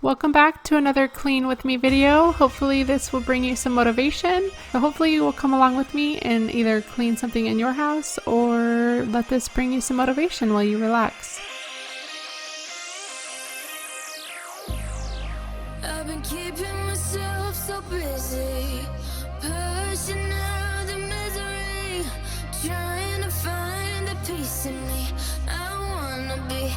Welcome back to another Clean With Me video. Hopefully this will bring you some motivation. So hopefully you will come along with me and either clean something in your house or let this bring you some motivation while you relax. I've been keeping myself so busy, pushing out the misery, trying to find the peace in me. I wanna be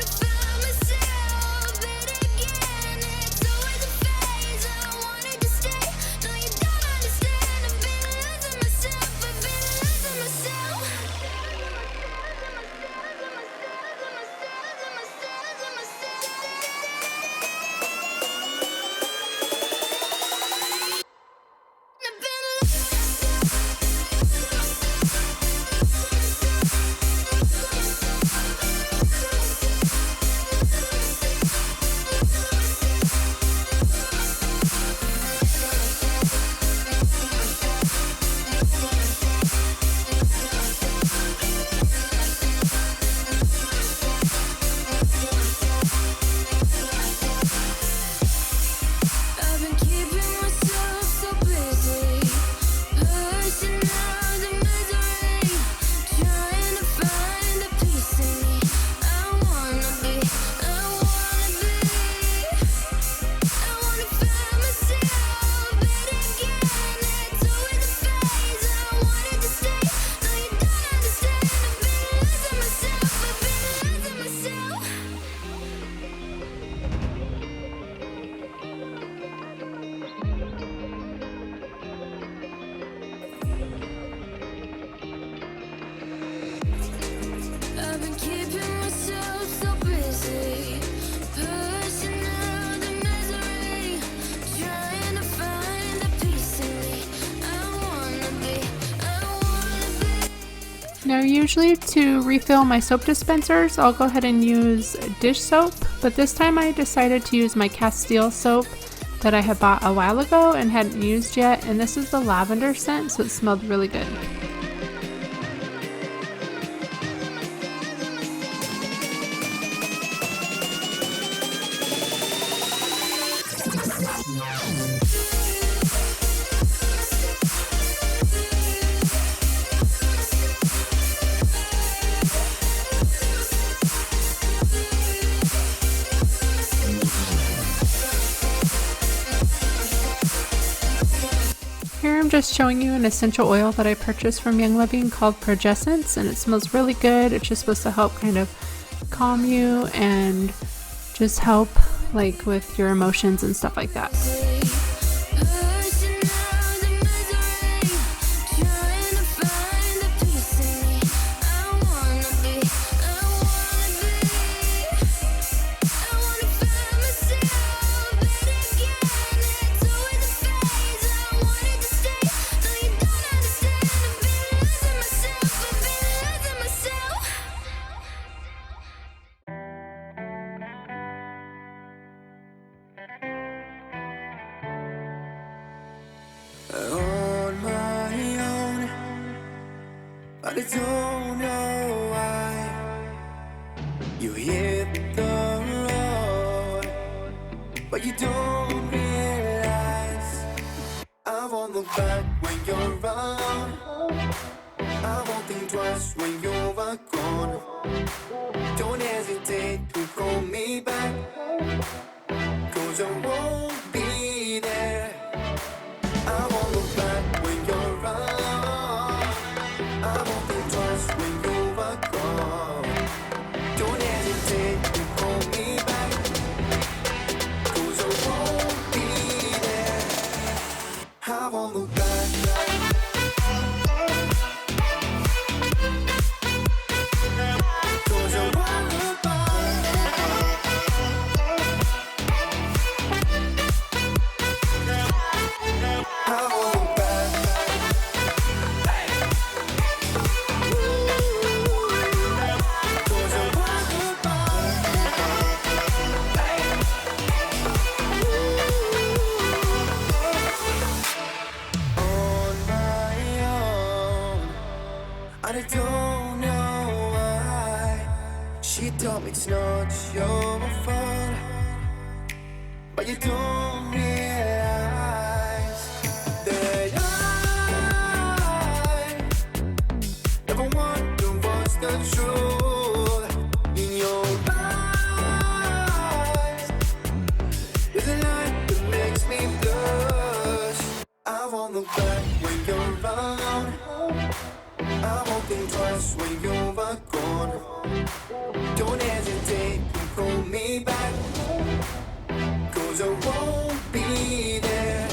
find myself, but again, it's always a phase. I wanted to stay, no you don't understand. I've been losing myself, I've been losing myself. I've been keeping myself so busy, pushing out the misery, trying to find the peace in me. I wanna find myself, but again, it's always a phase. I wanted to stay, no you don't understand. I've been losing myself, I've been losing myself. I've been keeping myself so busy, pushing out the misery, trying to find the peace in me. I wanna be. Now usually to refill my soap dispensers, I'll go ahead and use dish soap, but this time I decided to use my Castile soap that I had bought a while ago and hadn't used yet, and this is the lavender scent, so it smelled really good. Here I'm just showing you an essential oil that I purchased from Young Living called Progessence, and it smells really good. It's just supposed to help kind of calm you and just help like with your emotions and stuff like that. Pushing out the misery, trying to find the peace in me. I wanna find myself, but again, it's always a phase. I wanted to stay, no you don't understand. I've been losing myself, I've been losing myself. On my own, but I don't know why you hit the road, but you don't realize I won't look back when you're around. I won't think twice when you're gone. Don't hesitate to call me back, 'cause I won't be there. I won't look back when you're around. I won't think twice when you're gone. Don't hesitate to call me back, 'cause I won't be there. I won't look back. 'Cause I won't Tell me it's not your fault, but you don't realize that I never wonder what's the truth in your eyes. There's a light that makes me blush. I won't look back when you're alone. I won't think twice when you're gone. Don't hesitate to pull me back, 'cause I won't be there.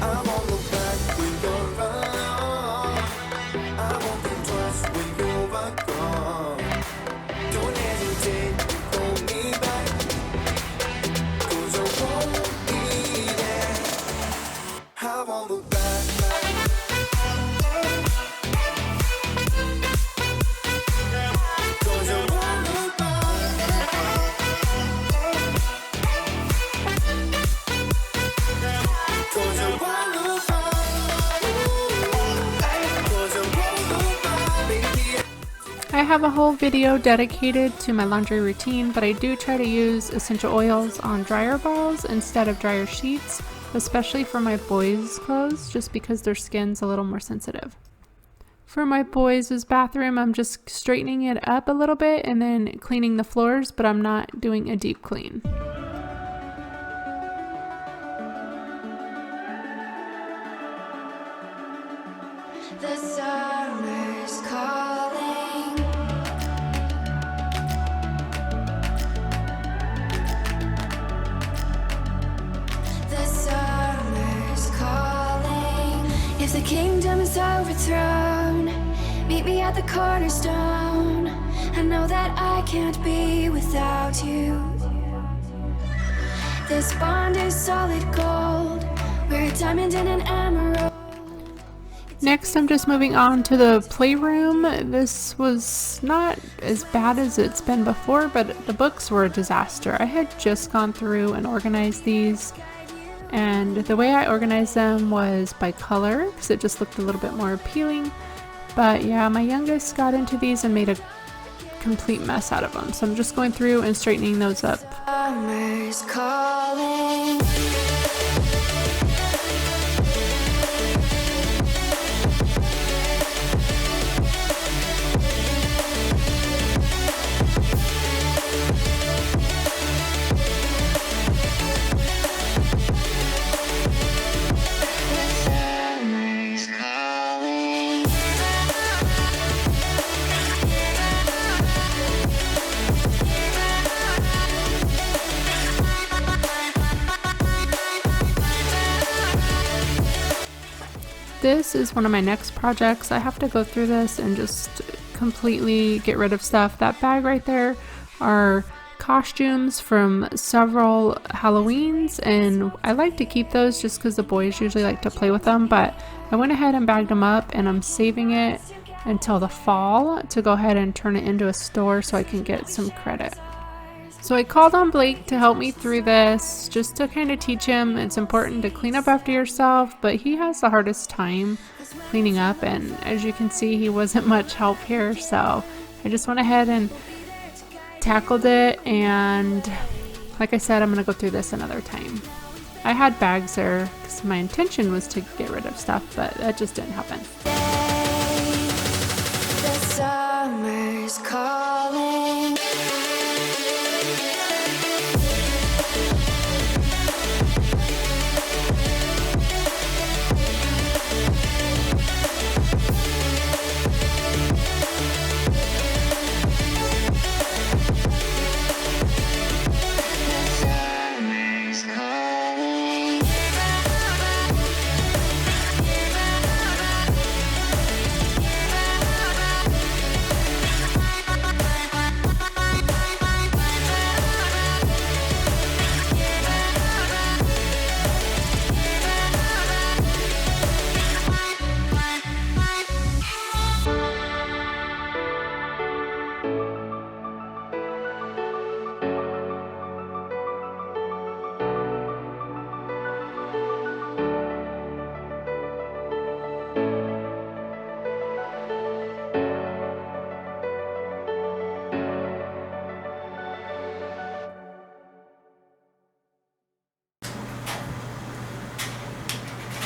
I won't look back when you're alone. I won't think twice when you're gone. Don't hesitate to pull me back, 'cause I won't be there. I won't look back. I have a whole video dedicated to my laundry routine, but I do try to use essential oils on dryer balls instead of dryer sheets, especially for my boys' clothes, just because their skin's a little more sensitive. For my boys' bathroom, I'm just straightening it up a little bit and then cleaning the floors, but I'm not doing a deep clean. The summer's calling. The summer's calling. If the kingdom is overthrown, meet me at the cornerstone. I know that I can't be without you. This bond is solid gold. We're a diamond and an emerald. Next, I'm just moving on to the playroom. This was not as bad as it's been before, but the books were a disaster. I had just gone through and organized these, and the way I organized them was by color, because it just looked a little bit more appealing. But yeah, my youngest got into these and made a complete mess out of them. So I'm just going through and straightening those up. Summer's calling. Summer's calling. This is one of my next projects. I have to go through this and just completely get rid of stuff. That bag right there are costumes from several Halloweens, and I like to keep those just because the boys usually like to play with them, but I went ahead and bagged them up, and I'm saving it until the fall to go ahead and turn it into a store so I can get some credit. So I called on Blake to help me through this, just to kind of teach him it's important to clean up after yourself, but he has the hardest time cleaning up, and as you can see, he wasn't much help here, so I just went ahead and tackled it, and like I said, I'm going to go through this another time. I had bags there because my intention was to get rid of stuff, but that just didn't happen. The summer's calling. Summer's calling.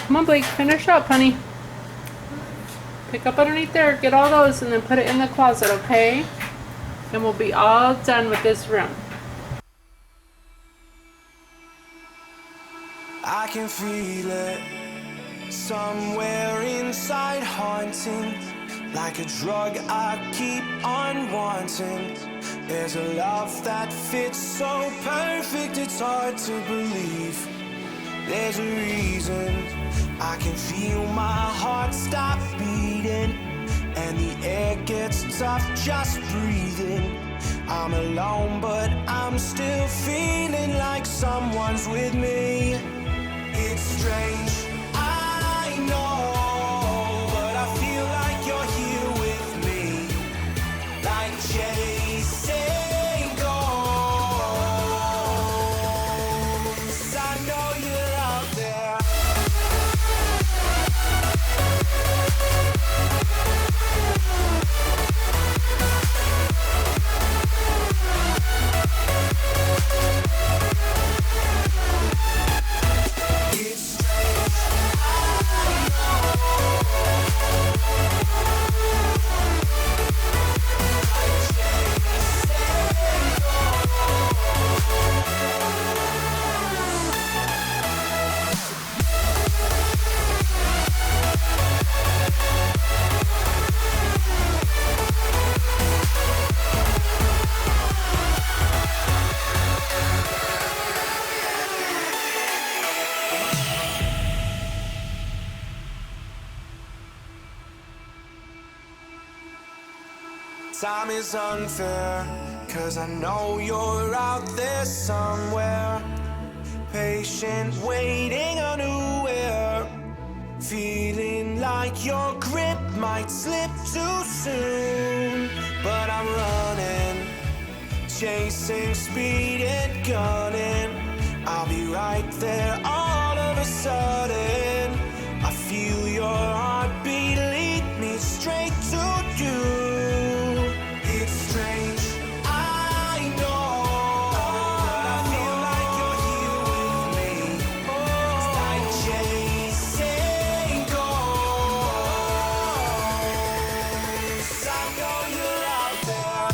Come on, Blake, finish up, honey. Pick up underneath there, get all those, and then put it in the closet, okay? And we'll be all done with this room. I can feel it somewhere inside, haunting like a drug I keep on wanting. There's a love that fits so perfect, it's hard to believe. There's a reason I can feel my heart stop beating, and the air gets tough just breathing. I'm alone, but I'm still feeling like someone's with me. It's strange, I know, but I feel like you're here with me, like chasing ghosts. I know you're out there. Time is unfair, 'cause I know you're out there somewhere, patient, waiting unaware, feeling like your grip might slip too soon. But I'm running, chasing speed and gunning. I'll be right there all of a sudden. I feel your heartbeat lead me straight to you. It's strange, I know, but I feel like you're here with me. It's like chasing ghosts. I know you're out there.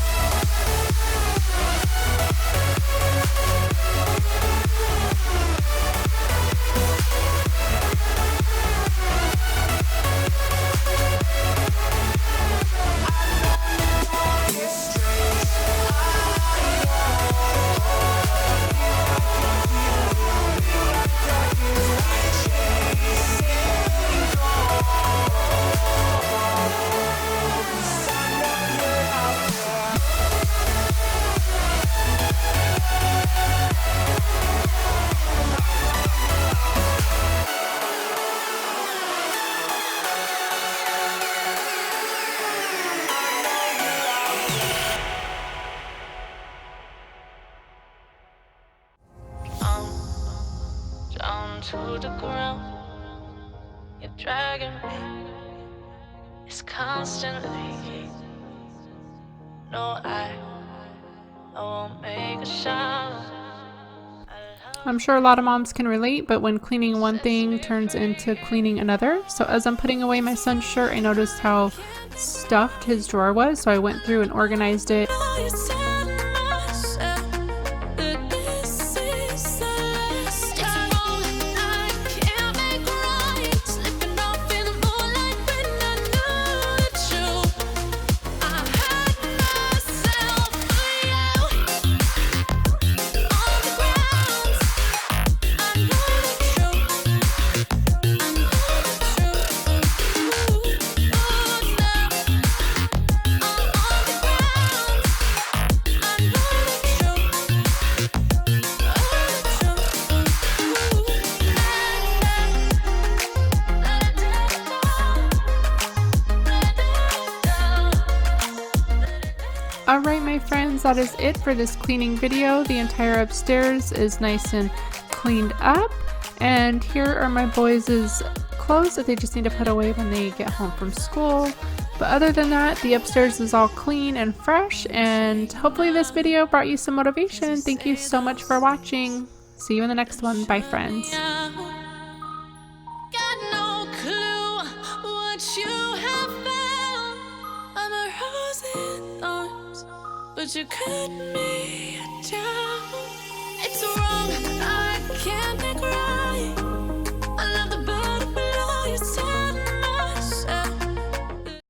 Down to the ground, you're dragging me. It's constantly. No, I won't make a sound. I'm sure a lot of moms can relate, but when cleaning one thing turns into cleaning another. So as I'm putting away my son's shirt, I noticed how stuffed his drawer was, so I went through and organized it. Alright my friends, that is it for this cleaning video. The entire upstairs is nice and cleaned up, and here are my boys' clothes that they just need to put away when they get home from school. But other than that, the upstairs is all clean and fresh, and hopefully this video brought you some motivation. Thank you so much for watching. See you in the next one. Bye friends. Got but you cut me down. It's wrong.